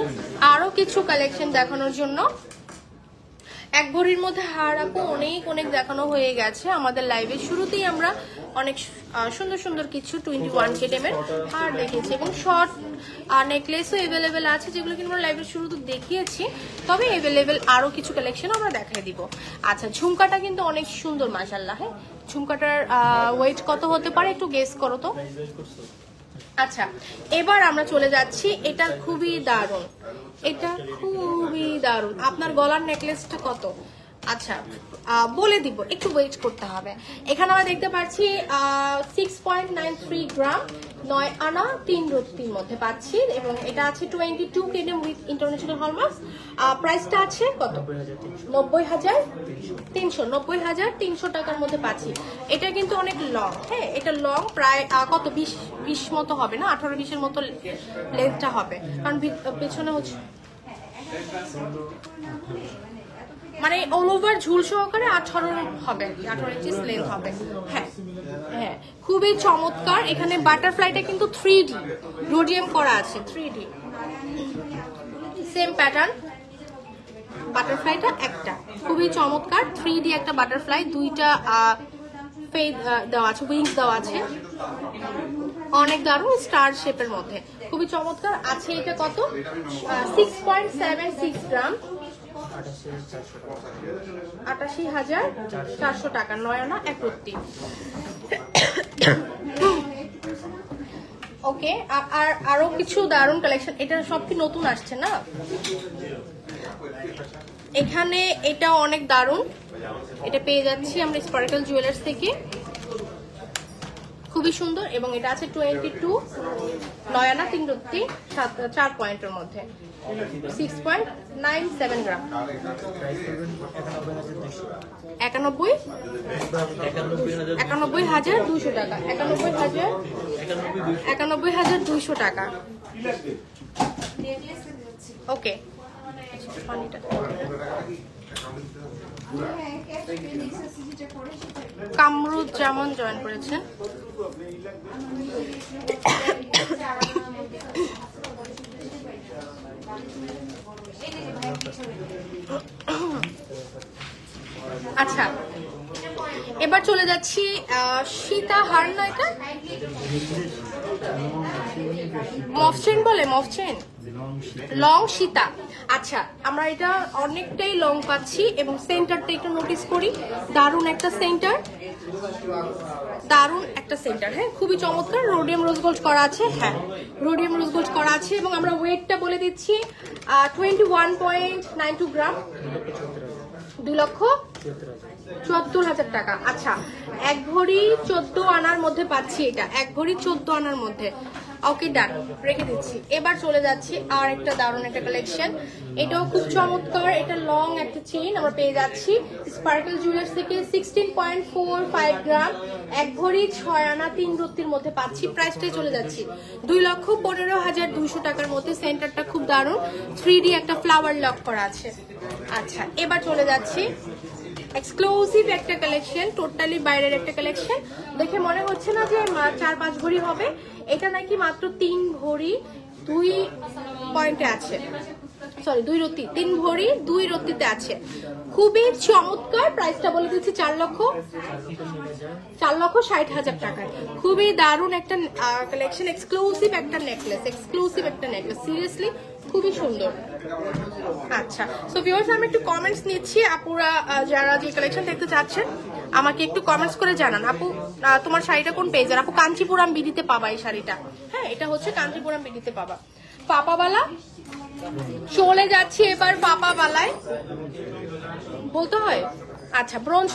আরো কিছু কালেকশন দেখানোর জন্য। এক ভরির মধ্যে হার আপু অনেক অনেক দেখানো হয়ে গেছে আমাদের লাইভের শুরুতেই। আমরা অনেক সুন্দর সুন্দর কিছু 21 কেডিএম এর হার দেখিয়েছি এবং শর্ট নেকলেসও অ্যাভেলেবেল আছে, যেগুলো কিন্তু আমরা লাইভের শুরুতে দেখিয়েছি। তবে অ্যাভেলেবেল আরো কিছু কালেকশন আমরা দেখাই দিব। আচ্ছা, ঝুমকাটা কিন্তু অনেক সুন্দর মাশাআল্লাহ। হ্যাঁ, ঝুমকাটার ওয়েট কত হতে পারে একটু গেস করো তো। আচ্ছা, এবার আমরা চলে যাচ্ছি, এটা খুবই দারুণ, এটা খুবই দারুণ। আপনার গলার নেকলেসটা কত? আচ্ছা বলে দিব, একটু ওয়েট করতে হবে। এখানে আমরা দেখতে পাচ্ছি 6.93 গ্রাম, 9 আনা 3 রত্তির মধ্যে পাচ্ছি এবং এটা আছে 22 কেডিএম উইথ ইন্টারন্যাশনাল হলমার্কস। প্রাইসটা আছে কত? 90,300 টাকার মধ্যে পাচ্ছি। এটা কিন্তু অনেক লং। হ্যাঁ, এটা লং, প্রায় কত 20 মতো হবে না, 18-20 এর মতো লেন্থটা হবে, কারণ পেছনে হচ্ছে মানে অল ওভার ঝুল সহকারে 18 হবে, 18 ইঞ্চি লেন্থ হবে। হ্যাঁ হ্যাঁ, খুবই চমৎকার। এখানে বাটারফ্লাইটা কিন্তু 3D রোডিয়াম করা আছে, 3D সেম প্যাটার্ন। বাটারফ্লাইটা একটা খুবই চমৎকার, 3D একটা বাটারফ্লাই, দুইটা ফেদ দেওয়া আছে, উইংস দেওয়া আছে। অনেক দারুণ স্টার শেপের মধ্যে, খুবই চমৎকার আছে। এটা কত? 6.76 গ্রাম, 88,400 টাকা, নয়না 1 ওকে। আর আরো কিছু দারুণ কালেকশন, এটা সব কি নতুন আসছে না এখানে? এটা অনেক দারুণ, এটা পেয়ে যাচ্ছি আমরা স্পার্কেল জুয়েলার্স থেকে, খুবই সুন্দর। এবং এটা আছে 22 নয়না 3 রত্তি 4 পয়েন্টের মধ্যে, 6.97 গ্রাম, 91,200 টাকা, 91,200 টাকা। ওকে, কামরুজ্জামান জয়েন করেছেন। আচ্ছা, এবার চলে যাচ্ছি সীতা হার না, এটা মফচেন বলে, মফচেন লং সীতা। আচ্ছা, আমরা এটা অনেকটাই লং পাচ্ছি এবং সেন্টারটা একটু নোটিস করি, দারুণ একটা সেন্টার, দারুণ একটা সেন্টার। হ্যাঁ, খুবই চমৎকার, রোডিয়াম রোজ গোল্ড করা আছে। হ্যাঁ, রোডিয়াম রোজ গোল্ড করা আছে এবং আমরা ওয়েটটা বলে দিচ্ছি 21.92 গ্রাম, 2,74,000 টাকা। আচ্ছা, 1 ভরি 14 আনার মধ্যে পাচ্ছি, এটা 1 ভরি 14 আনার মধ্যে। ওকে, ডান, রেখে দিচ্ছি। এবার চলে যাচ্ছি আর একটা দারুণ একটা কালেকশন, এটাও খুব চমৎকার। এটা লং একটা চেইন আমরা পেয়ে যাচ্ছি স্পার্কেল জুয়েলার্স থেকে, 16.45 গ্রাম, 1 ভরি 6 আনা 3 রত্তির মধ্যে পাচ্ছি। প্রাইসটাই চলে যাচ্ছি 2,15,200 টাকার মধ্যে। সেন্টারটা খুব দারুণ, 3D একটা ফ্লাওয়ার লক করা আছে। আচ্ছা, এবার চলে যাচ্ছি এক্সক্লুসিভ একটা কালেকশন, টোটালি বাইরের একটা কালেকশন। দেখে মনে হচ্ছে না যে 4-5 ভরি হবে, এটা নাকি মাত্র 3 ভরি 2 পয়েন্টে আছে, সরি 2 রত্তি, 3 ভরি 2 রত্তিতে আছে। খুবই চমৎকার, প্রাইসটা বলে দিচ্ছি 4,60,000 টাকায়। খুবই দারুণ একটা কালেকশন, এক্সক্লুসিভ একটা নেকলেস, এক্সক্লুসিভ একটা নেকলেস, সিরিয়াসলি খুবই সুন্দর। আচ্ছা, সো ভিউয়ার্স, আমি একটু কমেন্টস নিচ্ছি, আপুরা যারা যে কালেকশন দেখতে চাচ্ছেন আমাকে একটু কমেন্টস করে জানান। আপু, তোমার শাড়িটা কোন পেজের? আপু, কাঞ্চিপুরাম বিডিতে পাবা এই শাড়িটা। হ্যাঁ, এটা হচ্ছে কাঞ্চিপুরাম বিডিতে পাবা। পাপাবালা চলে যাচ্ছি এবার, পাপাবালায় বলতে হয়। আচ্ছা, ব্রোঞ্জ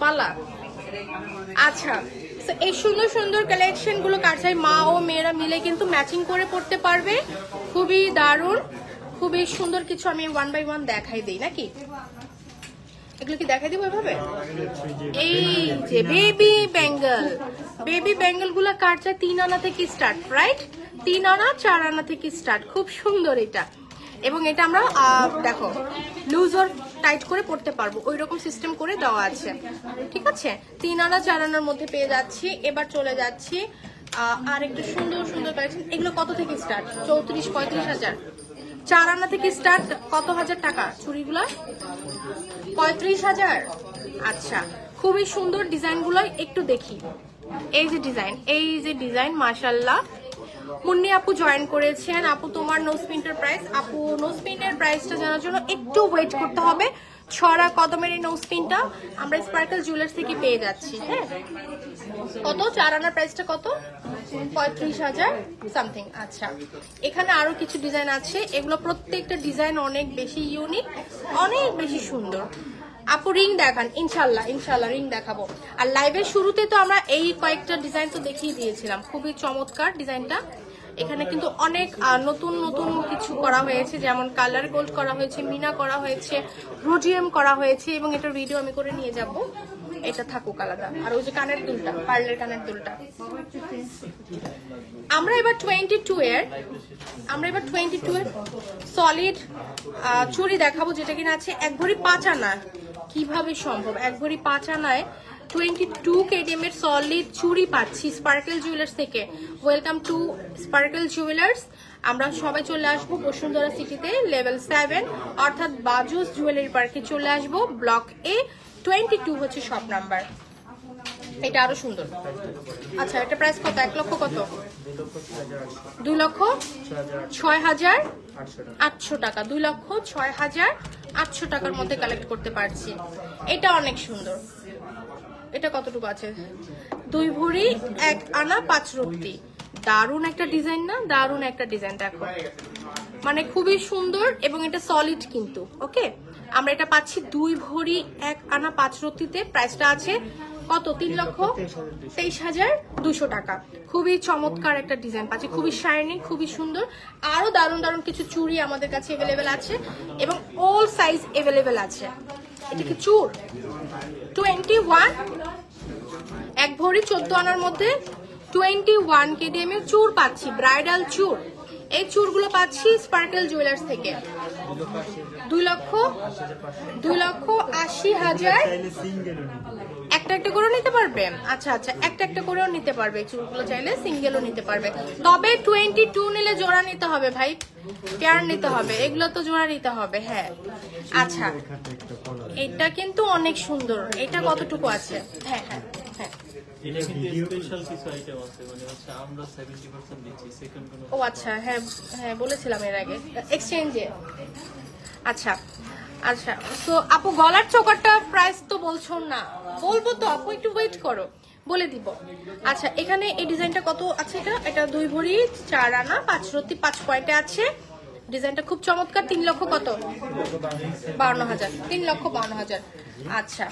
বালা। আচ্ছা, এই সুন্দর সুন্দর কালেকশন গুলো কার চাই, মা ও মেয়েরা মিলে কিন্তু ম্যাচিং করে পড়তে পারবে। খুবই দারুণ, খুবই সুন্দর কিছু আমি 1 বাই 1 দেখাই দিই নাকি? এগুলো কি দেখাই দিব এভাবে? এই যে বেবি ব্যাঙ্গল, বেবি ব্যাঙ্গল গুলো কার চাই 3 আনা থেকে স্টার্ট, রাইট? 3 আনা 4 আনা থেকে স্টার্ট, খুব সুন্দর এটা। এবং এটা আমরা দেখো লুজ আর টাইট করে পড়তে পারবো, ওই রকম সিস্টেম করে দেওয়া আছে, ঠিক আছে? 3 আনা 4 আনার মধ্যে পেয়ে যাচ্ছি। এবার চলে যাচ্ছি আর একটু সুন্দর সুন্দর কালেকশন। এগুলো কত থেকে স্টার্ট? 34-35 হাজার। 4 আনা থেকে স্টার্ট কত হাজার টাকা চুড়িগুলো? 35 হাজার। আচ্ছা, খুবই সুন্দর ডিজাইন গুলো একটু দেখি। এই যে ডিজাইন, এই যে ডিজাইন, মাশাআল্লাহ। মুন্নি আপু জয়েন করেছেন। আপু, তোমার নোজ পিনের প্রাইস? আপু, নোজ পিনের প্রাইসটা জানার জন্য একটু ওয়েট করতে হবে। ছড়া কদমের এই নোজ পিনটা আমরা স্পার্কেল জুয়েলার্স থেকে পেয়ে যাচ্ছি। হ্যাঁ, কত? 4 আনার প্রাইসটা কত? 35,000 সামথিং। আচ্ছা, এখানে আরো কিছু ডিজাইন আছে, এগুলো প্রত্যেকটা ডিজাইন অনেক বেশি ইউনিক, অনেক বেশি সুন্দর। আপু, রিং দেখান। ইনশাল্লাহ ইনশাল্লাহ রিং দেখাবো। আর লাইভের শুরুতে তো আমরা এই কয়েকটা ডিজাইন তো দেখিয়ে দিয়েছিলাম, খুবই চমৎকার ডিজাইনটা। এখানে কিন্তু অনেক নতুন নতুন কিছু করা হয়েছে, যেমন কালার গোল্ড করা হয়েছে, মিনা করা হয়েছে, রোডিয়াম করা হয়েছে, এবং এটার ভিডিও আমি করে নিয়ে যাব। এটা থাকুক আলাদা। আর ওই যে কানের দুলটা, পার্লের কানের দুলটা। আমরা এবার 22 এর সলিড চুড়ি দেখাবো, যেটা কিনা আছে 1 ভরি 5 আনা। কিভাবে সম্ভব? 1 ভরি 5 আনায় 22 kdm এর সলিড চুড়ি পাচ্ছি স্পার্কেল জুয়েলার্স থেকে। Welcome to Sparkle jewellers. আমরা সবাই চলে আসবো বসুন্ধরা সিটিতে, লেভেল 7 অর্থাৎ বাজুস জুয়েলারি পার্কে চলে আসবো। ব্লক A 22 হচ্ছে শপ নাম্বার। এটা আরো সুন্দর। আচ্ছা এটা প্রাইস কত? 1 লক্ষ কত? 2,06,800 টাকা। 2,06,800 টাকার মধ্যে কালেক্ট করতে পারছি। এটা অনেক সুন্দর। এটা কতটুকু আছে? 2 ভরি 1 আনা 5 রত্তি। দারুণ একটা ডিজাইন না? দারুণ একটা ডিজাইন দেখো, মানে খুবই সুন্দর এবং এটা সলিড কিন্তু। ওকে, আমরা এটা পাচ্ছি 2 ভরি 1 আনা 5 রত্তিতে। প্রাইসটা আছে কত? 3,23,200 টাকা। খুবই চমৎকার একটা ডিজাইন পাচ্ছি, খুবই শাইনিং, খুবই সুন্দর। আরো দারুণ দারুণ কিছু চুড়ি আমাদের কাছে অ্যাভেলেবেল আছে এবং অল সাইজ অ্যাভেলেবেল আছে। এটা কি চুড়? 21 1 ভরি 14 আনার মধ্যে 21 KDM এর চুড় পাচ্ছি, ব্রাইডাল চুড়। এই চুড়গুলো পাচ্ছি স্পার্কেল জুয়েলার্স থেকে। 2,80,000। একটা একটা করে নিতে পারবে? আচ্ছা আচ্ছা, একটা একটা করেও নিতে পারবে। চুড়গুলো চাইলে সিঙ্গেলও নিতে পারবে, তবে 22 নিলে জোড়া নিতে হবে ভাই, পেয়ার নিতে হবে, এগুলো তো জোড়া নিতে হবে। হ্যাঁ আচ্ছা, এটা কিন্তু অনেক সুন্দর। এটা কতটুকু আছে? হ্যাঁ হ্যাঁ হ্যাঁ, ও আচ্ছা, হ্যাঁ হ্যাঁ বলেছিলাম এর আগে এক্সচেঞ্জে। আচ্ছা আচ্ছা, তো আপু গলার চোকারটা প্রাইস তো বলছো না? বলবো তো আপু, একটু ওয়েট করো, বলে দিব। আচ্ছা এখানে এই ডিজাইনটা কত আছে? এটা 2 ভরি 4 আনা 5 রত্তি 5 পয়েন্টে আছে। ডিজাইনটা খুব চমৎকার। 3 লক্ষ কত? 52,000। 3,52,000। আচ্ছা,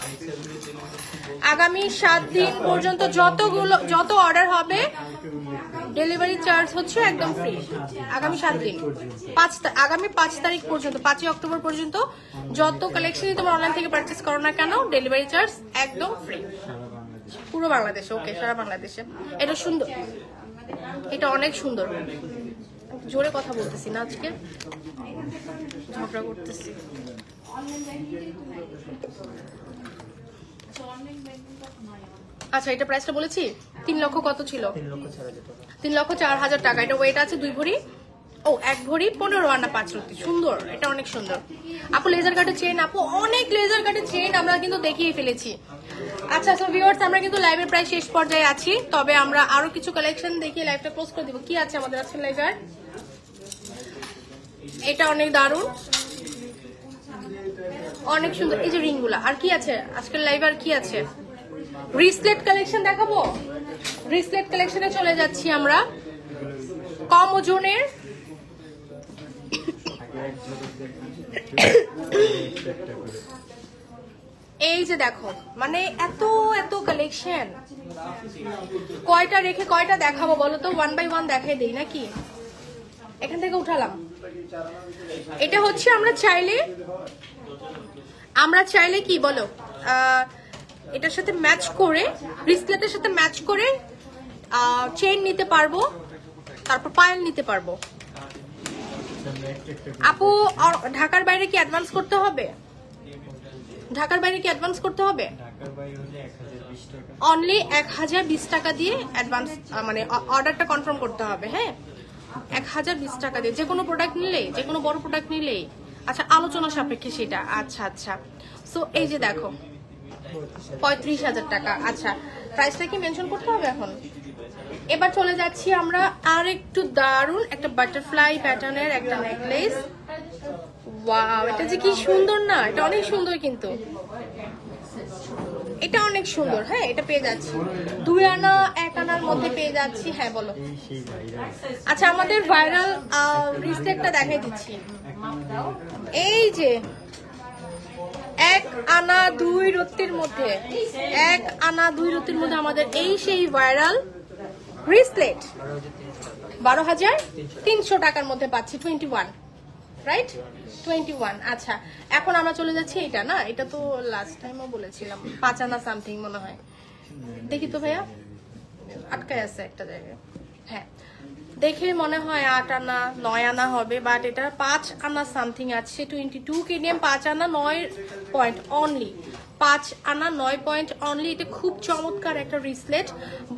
আগামী 7 দিন পর্যন্ত যত অর্ডার হবে ডেলিভারি চার্জ হচ্ছে একদম ফ্রি। আগামী 7 দিন, আগামী 5 তারিখ পর্যন্ত, 5ই অক্টোবর পর্যন্ত যত কালেকশনই তোমার অনলাইন থেকে পারচেস করো না কেন, ডেলিভারি চার্জ একদম ফ্রি পুরো বাংলাদেশে। ওকে, সারা বাংলাদেশে। এটা সুন্দর, এটা অনেক সুন্দর। জোরে কথা বলতেছি না আজকে, ঝগড়া করতেছি। আচ্ছা এটা প্রাইসটা বলেছি, 3 লক্ষ কত ছিল? 3,04,000 টাকা। এটা ওয়েট আছে 2 ভরি, ও 1 ভরি 15 আনা 5 রত্তি। সুন্দর, এটা অনেক সুন্দর। আপু লেজার কাটের চেইন, আপু অনেক লেজার কাটের চেইন আমরা কিন্তু দেখিয়ে ফেলেছি। আচ্ছা সো ভিউয়ার্স, আমরা কিন্তু লাইভের প্রায় শেষ পর্যায়ে আছি, তবে আমরা আরো কিছু কালেকশন দেখিয়ে লাইভটা ক্লোজ করে দিব। কি আছে আমাদের আজকে লাইভে? এটা অনেক দারুণ, অনেক সুন্দর। এই যে রিংগুলা। আর কি আছে আজকের লাইভে? আর কি আছে? ব্রেসলেট কালেকশন দেখাবো। ব্রেসলেট কালেকশনে চলে যাচ্ছি আমরা। কম ওজনের এই যে দেখো, মানে এত এত কালেকশন, কয়টা রেখে কয়টা দেখাবো বলো তো? 1 বাই 1 দেখাই দেই নাকি? এখান থেকে উঠালাম। এটা হচ্ছে আমরা চাইলে কি বলো, এটার সাথে ম্যাচ করে, ব্রেসলেটের সাথে ম্যাচ করে চেইন নিতে পারবো, তারপর পায়েল নিতে পারবো। আপু ঢাকার বাইরে কি অ্যাডভান্স করতে হবে? ঢাকার বাইরে কি অ্যাডভান্স করতে হবে? অনলি 1,020 টাকা দিয়ে অ্যাডভান্স, মানে অর্ডারটা কনফার্ম করতে হবে। হ্যাঁ, 1,020 টাকা দিয়ে যে কোনো প্রোডাক্ট নিলেই, যে কোনো বড় প্রোডাক্ট নিলেই। আচ্ছা আলোচনা সাপেক্ষে সেটা। আচ্ছা আচ্ছা, সো এই যে দেখো 35,000 টাকা। আচ্ছা প্রাইসটা কি মেনশন করতে হবে এখন? এবার চলে যাচ্ছি আমরা আর একটু দারুন একটা বাটারফ্লাই প্যাটার্নের একটা নেকলেস। ওয়াও, এটা যে কি সুন্দর না? এটা অনেক সুন্দর কিন্তু, এটা অনেক সুন্দর। হ্যাঁ, এটা পেয়ে যাচ্ছি 2 আনা 1 আনার মধ্যে পেয়ে যাচ্ছি। হ্যাঁ বলো। আচ্ছা আমাদের ভাইরাল ব্রেসলেটটা দেখাই দিচ্ছি। এই যে 1 আনা 2 রত্তির মধ্যে, 1 আনা 2 রত্তির মধ্যে আমাদের এই সেই ভাইরাল ব্রেসলেট 12,300 টাকার মধ্যে পাচ্ছি। 21 রাইট, 21। আচ্ছা এখন আমরা চলে যাচ্ছি এটা না, এটা তো লাস্ট টাইমও বলেছিলাম 5 আনা সামথিং মনে হয়। দেখি তো ভাইয়া, আটকায় আছে একটা জায়গায়। হ্যাঁ দেখে মনে হয় 8 আনা 9 আনা হবে, বাট এটা 5 আনা সামথিং আছে। 22 KDM 5 আনা 9 পয়েন্ট অনলি, 5 আনা 9 পয়েন্ট অনলি। এটা খুব চমৎকার একটা রিসলেট।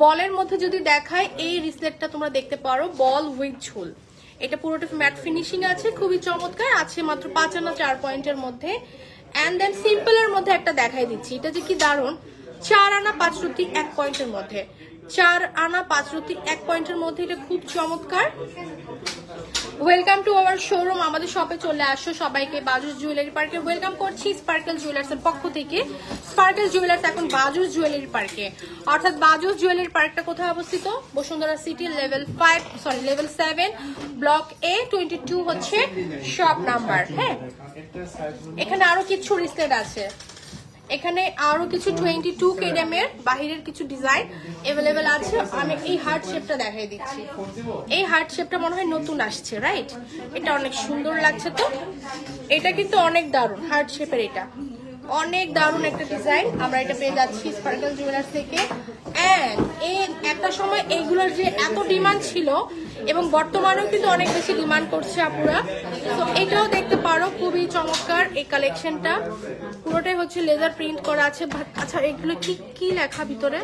বলের মধ্যে যদি দেখায়, এই রিসলেটটা তোমরা দেখতে পারো, বল উইথ ঝুল। এটা পুরোটা ম্যাট ফিনিশিং আছে, খুবই চমৎকার আছে, মাত্র 5 আনা 4 পয়েন্টের মধ্যে। অ্যান্ড দেন সিম্পলের মধ্যে একটা দেখাই দিচ্ছি, এটা যে কি দারুণ। 4 আনা 5 রতি 1 পয়েন্টের মধ্যে, 4 আনা 5 রতি 1 পয়েন্টের মধ্যে। এটা খুব চমৎকার। Welcome to our showroom. আমাদের শপে চলে আসো সবাইকে। বাজুস জুয়েলারি পার্কে ওয়েলকাম করছি স্পার্কেল জুয়েলার্স এর পক্ষ থেকে। স্পার্কেল জুয়েলার্স এখন বাজুস জুয়েলারি পার্কে, অর্থাৎ বাজুস জুয়েলারি পার্কটা কোথায় অবস্থিত? Bashundhara city level 7 block A 22 হচ্ছে শপ নাম্বার। হ্যাঁ, এখানে আরো কিছু রিস্টেড আছে, এখানে আরো কিছু 22 কেডএম এর বাহিরের কিছু ডিজাইন अवेलेबल আছে। আমি এই হার্ট শেপটা দেখাই দিচ্ছি। এই হার্ট শেপটা মনে হয় নতুন আসছে, রাইট? এটা অনেক সুন্দর লাগছে তো, এটা কিন্তু অনেক দারুণ হার্ট শেপের, এটা অনেক দারুণ একটা ডিজাইন। আমরা এটা পেয়ে যাচ্ছি স্পার্কেল জুয়েলার্স থেকে। এন্ড একটা সময় এইগুলোর যে এত ডিমান্ড ছিল এবং বর্তমানেও কিন্তু অনেক বেশি ডিমান্ড করছে আপুরা, তো এটাও দেখতে পারো। খুবই চমৎকার এই কালেকশনটা, পুরোটাই হচ্ছে লেজার প্রিন্ট করা আছে। আচ্ছা, এগুলো কি কি লেখা ভিতরে?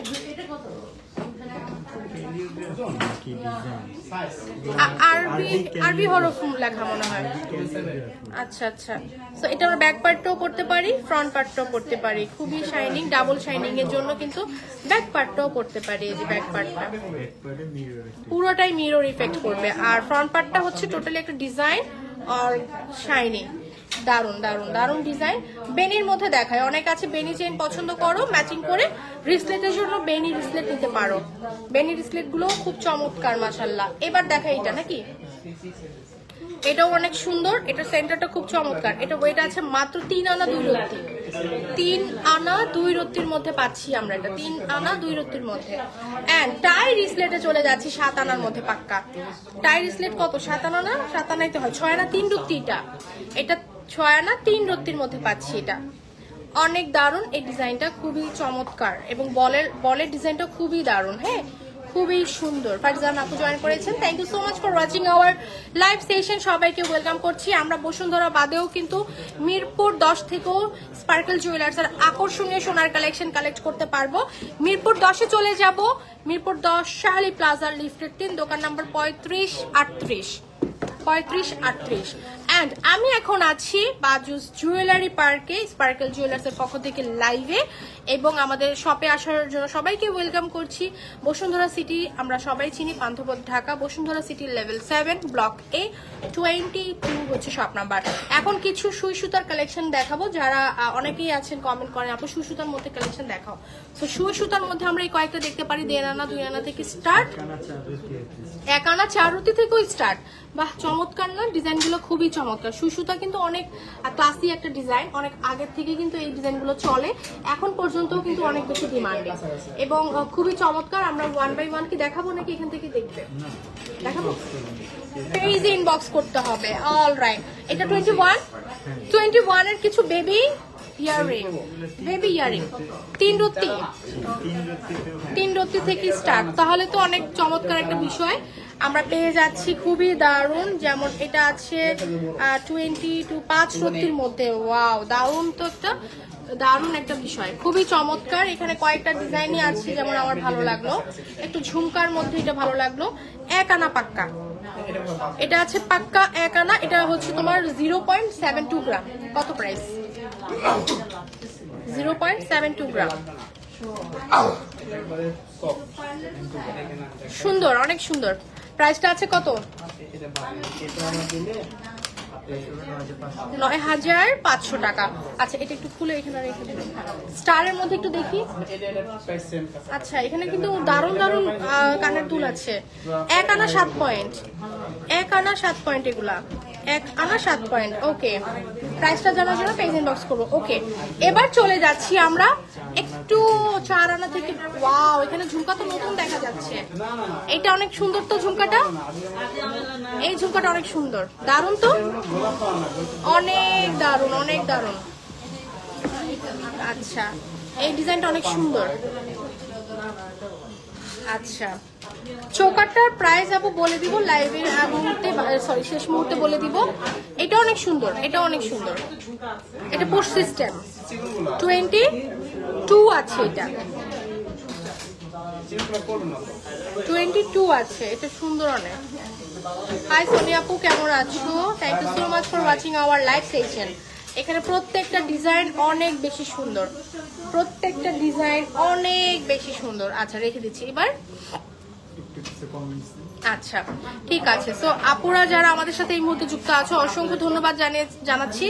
আরবি হরফ লেখা মনে হয়। আচ্ছা আচ্ছা, তো এটা আমরা ব্যাক পার্টটাও করতে পারি, ফ্রন্ট পার্টটাও করতে পারি। খুবই শাইনিং, ডাবল শাইনিং এর জন্য কিন্তু ব্যাক পার্টটাও করতে পারি। এই যে ব্যাক পার্টটা পুরোটাই মিরর ইফেক্ট করবে, আর ফ্রন্ট পার্টটা হচ্ছে টোটালি একটা ডিজাইন আর শাইনিং। দারুন দারুন দারুন ডিজাইন। বেনির মধ্যে দেখায়, অনেক আছে বেনি চেইন পছন্দ করো, ম্যাচিং করে রিসলেটের জন্য বেনি রিসলেট নিতে পারো। বেনি রিসলেট গুলো খুব চমৎকার মাশাআল্লাহ। এবার দেখাই এটা নাকি, এটাও অনেক সুন্দর। এটা সেন্টারটা খুব চমৎকার। এটা ওয়েট আছে মাত্র 3 আনা 2 রত্তি। 3 আনা 2 রত্তির মধ্যে পাচ্ছি আমরা এটা, 3 আনা 2 রত্তির মধ্যে। এন্ড টাই রিসলেটে চলে যাচ্ছি 7 আনার মধ্যে পাক্কা। টাই রিসলেট কত? 7 আনা না? 7 আনাই তো হয়, 6 আনা 3 রত্তি। এটা 6 আনা 3 রত্তির মধ্যে পাচ্ছি। এটা অনেক দারুণ এই ডিজাইনটা, খুবই চমৎকার, এবং বলের ডিজাইনটা খুবই দারুণ। হ্যাঁ, খুবই সুন্দর। ফারজান আপু জয়েন করেছেন, thank you so much for watching our live session. সবাইকে ওয়েলকাম করছি। আমরা বসুন্ধরা বাদেও কিন্তু মিরপুর 10 থেকেও স্পার্কেল জুয়েলার্স এর আকর্ষণীয় সোনার কালেকশন কালেক্ট করতে পারবো। মিরপুর 10-এ চলে যাব। মিরপুর 10 শালি প্লাজার লিফটের 3, দোকান নাম্বার 3538। এন্ড আমি এখন আছি বাজুস জুয়েলারি পার্কে স্পার্কেল জুয়েলার্স এর পক্ষ থেকে লাইভে, এবং আমাদের শপে আসার জন্য সবাইকে ওয়েলকাম করছি। বসুন্ধরা সিটি আমরা সবাই চিনি, Panthapath Dhaka. Bashundhara city level 7 block A 22 হচ্ছে শপ নাম্বার। এখন কিছু সুই সুতার কালেকশন দেখাবো। যারা অনেকেই আছেন কমেন্ট করেন আপু সুই সুতার মধ্যে কালেকশন দেখাও। তো সুই সুতার মধ্যে আমরা এই কয়েকটা দেখতে পারি। 1.5 আনা 2 আনা থেকে স্টার্ট, 1 আনা 4 রতি থেকেও স্টার্ট। বাহ, চমৎকার না? ডিজাইনগুলো খুবই চমৎকার। সুই সুতা কিন্তু অনেক ক্লাসি একটা ডিজাইন, অনেক আগের থেকে কিন্তু এই ডিজাইনগুলো চলে, এখন পর্যন্তও কিন্তু অনেক বেশি ডিমান্ড এবং খুবই চমৎকার। আমরা 1 বাই 1 কি দেখাবো নাকি এখান থেকে দেখবে? দেখাবো, পেজ ইনবক্স করতে হবে। অলরাইট, এটা 21 এর কিছু বেবি ইয়ারিং, 3 রত্তি থেকে স্টার্ট। তাহলে তো অনেক চমৎকার একটা বিষয় আমরা পেয়ে যাচ্ছি, খুবই দারুণ। যেমন এটা আছে 5 রত্তির মধ্যে। ওয়াও, দারুণ তো, একটা দারুণ একটা বিষয়, খুবই চমৎকার। এখানে কয়েকটা ডিজাইনই আছে, যেমন আমার ভালো লাগলো একটু ঝুমকার মধ্যে, এটা ভালো লাগলো। 1 আনা পাক্কা, এটা আছে পাক্কা 1 আনা। এটা হচ্ছে তোমার 0.72 গ্রাম। কত প্রাইস? 0.72 গ্রাম। সুন্দর, অনেক সুন্দর। প্রাইসটা আছে কত? 9,500 টাকা। আচ্ছা, এটা একটু খুলে এখানে রেখে দেবেন। স্টারের মধ্যে একটু দেখি। আচ্ছা, এখানে কিন্তু দারুণ দারুণ কানের দুল আছে। 1 আনা 7 পয়েন্ট, 1 আনা 7 পয়েন্ট, এগুলা 1 আনা 7 পয়েন্ট। ওকে, প্রাইসটা জানার জন্য পেজ ইনবক্স করবো। ওকে, এবার চলে যাচ্ছি আমরা একটু 4 আনা থেকে। ওয়াও, এখানে ঝুমকা তো নতুন দেখা যাচ্ছে। এটা অনেক সুন্দর তো ঝুমকাটা, এই ঝুমকাটা অনেক সুন্দর, দারুণ তো, অনেক দারুণ, অনেক দারুণ। আচ্ছা, এই ডিজাইনটা অনেক সুন্দর। আচ্ছা, চোকারটার প্রাইস আপু বলে দিব লাইভের মুহূর্তে, সরি শেষ মুহূর্তে বলে দিব। এটা অনেক সুন্দর, এটা অনেক সুন্দর। এটা পুশ সিস্টেম 22 আছে, এটা 22 আছে, এটা সুন্দর অনেক। হাই সোনিয়া আপু, কেমন আছো? Thank you so much for watching our live session. এখানে প্রত্যেকটা ডিজাইন অনেক বেশি সুন্দর, প্রত্যেকটা ডিজাইন অনেক বেশি সুন্দর। আচ্ছা রেখে দিচ্ছি এবার। আচ্ছা ঠিক আছে। সো আপুরা যারা আমাদের সাথে এই মুহূর্তে যুক্ত আছো অসংখ্য ধন্যবাদ জানাচ্ছি।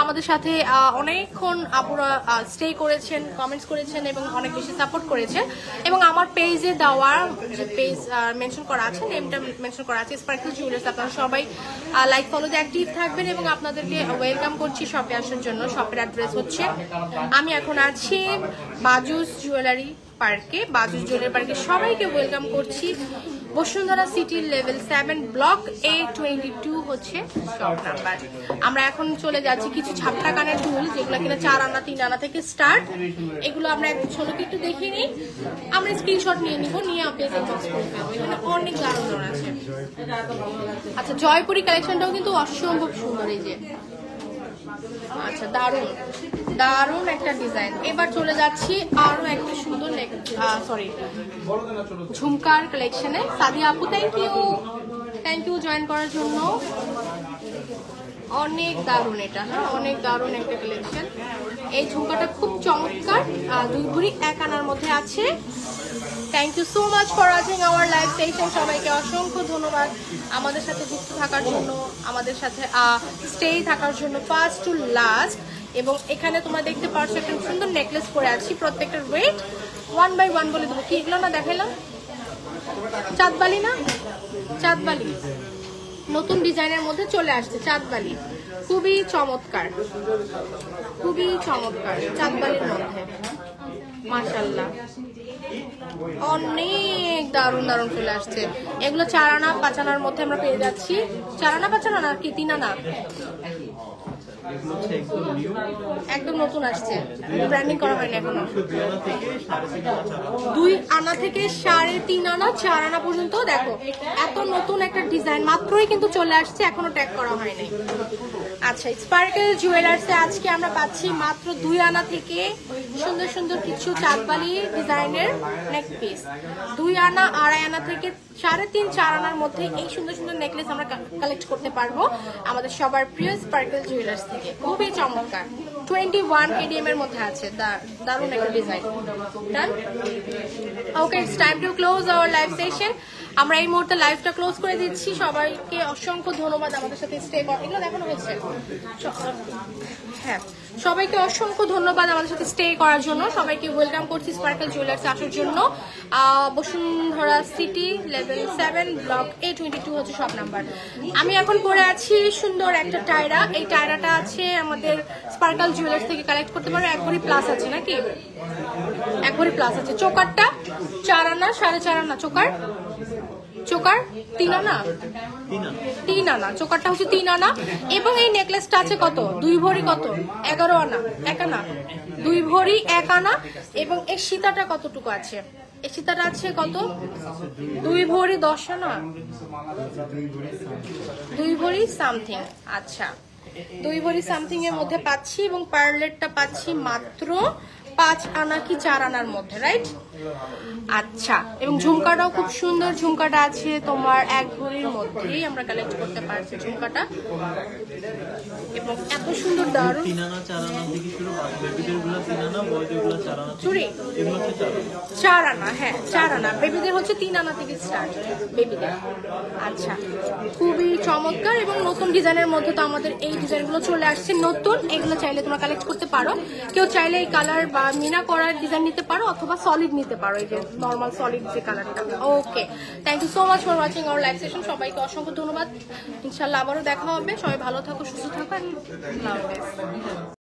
আমাদের সাথে অনেকক্ষণ আপুরা স্টে করেছেন, কমেন্টস করেছেন এবং অনেক বেশি সাপোর্ট করেছেন। এবং আমার পেজে দেওয়া যে পেজ মেনশন করা আছে, নেমটা মেনশন করা আছে স্পার্কেল জুয়েলার্স, আপনারা সবাই লাইক ফলোতে অ্যাক্টিভ থাকবেন এবং আপনাদেরকে ওয়েলকাম করছি শপে আসার জন্য। শপের অ্যাড্রেস হচ্ছে, আমি এখন আছি বাজুস জুয়েলারি পার্কে, বাজুস জুয়েলারি পার্কে সবাইকে ওয়েলকাম করছি। বসুন্ধরা সিটির লেভেল 7 ব্লক A22 হচ্ছে শপ নাম্বার। আমরা এখন চলে যাচ্ছি কিছু ছাপটা কানের দুল, যেগুলো কিনা 4 আনা 3 আনা থেকে স্টার্ট। এগুলো আমরা একটু ছোটকে একটু দেখে নিই, আমরা স্ক্রিনশট নিয়ে নিব, নিয়ে পেজে বক্স করে ফেলবো। এখানে অনেক দারুণ আছে। আচ্ছা জয়পুরি কালেকশনটাও কিন্তু অসম্ভব সুন্দর, এই যে আচ্ছা দারুণ দারুণ একটা ডিজাইন। এবার চলে যাচ্ছি আরো একটা সুন্দর ঝুমকার কালেকশনে। সাদিয়া আপু থ্যাংক ইউ জয়েন করার জন্য। অনেক দারুণ এটা, হ্যাঁ অনেক দারুণ একটা কালেকশন। এই ঝুমকাটা খুব চমৎকার, 2 ভরি 1 আনার মধ্যে আছে। Thank you so much for watching our live session. সবাইকে অসংখ্য ধন্যবাদ আমাদের সাথে যুক্ত থাকার জন্য, আমাদের সাথে স্টে থাকার জন্য ফার্স্ট টু লাস্ট। এবং এখানে তোমরা দেখতে পাচ্ছ একটা সুন্দর নেকলেস পরে আছি, প্রত্যেকটার ওয়েট 1 বাই 1 বলে দেবো। কি এগুলো না দেখাইলাম, চাঁদবালি না, চাঁদবালি নতুন ডিজাইনের মধ্যে চলে আসছে চাঁদবালি, খুবই চমৎকার, খুবই চমৎকার চাঁদবালির মধ্যে মাশাআল্লাহ। অনেক দারুণ দারুণ চলে আসছে। এগুলো 4 আনা 5 আনার মধ্যে আমরা পেয়ে যাচ্ছি। 4 আনা 5 আনা না কি 3 আনা, একদম নতুন আসছে, ব্র্যান্ডিং করা হয়নি এখনো। 2 আনা থেকে 3.5 আনা 4 আনা পর্যন্ত দেখো, এত নতুন একটা ডিজাইন মাত্রই কিন্তু চলে আসছে, এখনো ট্যাগ করা হয়নি। আচ্ছা স্পার্কেল জুয়েলার্সে আজকে আমরা পাচ্ছি মাত্র 2 আনা থেকে সুন্দর সুন্দর কিছু চাঁদবালি ডিজাইনের নেক পিস। 2 আনা 2.5 আনা থেকে 3.5 4 আনার মধ্যে এই সুন্দর সুন্দর নেকলেস আমরা কালেক্ট করতে পারবো আমাদের সবার প্রিয় স্পার্কেল জুয়েলার্স থেকে। খুবই চমৎকার, 21 ADM এর মধ্যে আছে, দারুণ একটা design. Done, okay it's time to close hour live session. আমরা এই মুহূর্তে লাইভটা ক্লোজ করে দিচ্ছি। সবাইকে অসংখ্য ধন্যবাদ আমাদের সাথে স্টে করার, এগুলো দেখানো হয়েছে, হ্যাঁ সবাইকে অসংখ্য ধন্যবাদ আমাদের সাথে স্টে করার জন্য। সবাইকে ওয়েলকাম করছি স্পার্কেল জুয়েলার্স আসার জন্য। Bashundhara city level 7 block A22 হচ্ছে শপ নাম্বার। আমি এখন পরে আছি সুন্দর একটা টায়রা। এই টায়রাটা আছে আমাদের স্পার্কেল জুয়েলার্স থেকে কালেক্ট করতে পারো। 1 ভরি প্লাস আছে নাকি, 1 ভরি প্লাস আছে। চোকারটা 4 আনা 4.5 আনা চোকার, চোকার 3 আনা 3 আনা, চোকারটা হচ্ছে 3 আনা। এবং এই নেকলেসটা আছে কত, 2 ভরি কত 11 আনা 1 আনা, 2 ভরি 1 আনা। এবং এই সীতাটা কতটুকু আছে, এই সীতাটা আছে কত, 2 ভরি 10 আনা, 2 ভরি সামথিং। আচ্ছা 2 ভরি সামথিং এর মধ্যে পাচ্ছি এবং পার্লেটটা পাচ্ছি মাত্র 5 আনা কি 4 আনার মধ্যে, রাইট? আচ্ছা, এবং ঝুমকাটাও খুব সুন্দর, ঝুমকাটা আছে তোমার 1 ভরির মধ্যেই আমরা কালেক্ট করতে পারছি ঝুমকাটা। এবং এত সুন্দর দারুণ 3 আনা 4 আনা থেকে শুরু, বেবিদেরগুলো 3 আনা, বয়দেরগুলো 4 আনা, চুরি এগুলো হচ্ছে 4 আনা, হ্যাঁ 4 আনা। বেবিদের হচ্ছে 3 আনা থেকে স্টার্ট বেবিদের। আচ্ছা খুবই চমৎকার এবং নতুন ডিজাইনের মধ্যে তো আমাদের এই ডিজাইনগুলো চলে আসছে নতুন। এগুলো চাইলে তোমরা কালেক্ট করতে পারো। কেউ চাইলে এই কালার বা মিনা করার ডিজাইন নিতে পারো অথবা সলিড নিতে পারো, এই যে নর্মাল সলিড যে কালারটা। Okay, thank you so much for watching our live session. সবাইকে অসংখ্য ধন্যবাদ। ইনশাআল্লাহ আবারও দেখা হবে। সবাই ভালো থাকো, সুস্থ থাকো। আল্লাহ হাফেজ।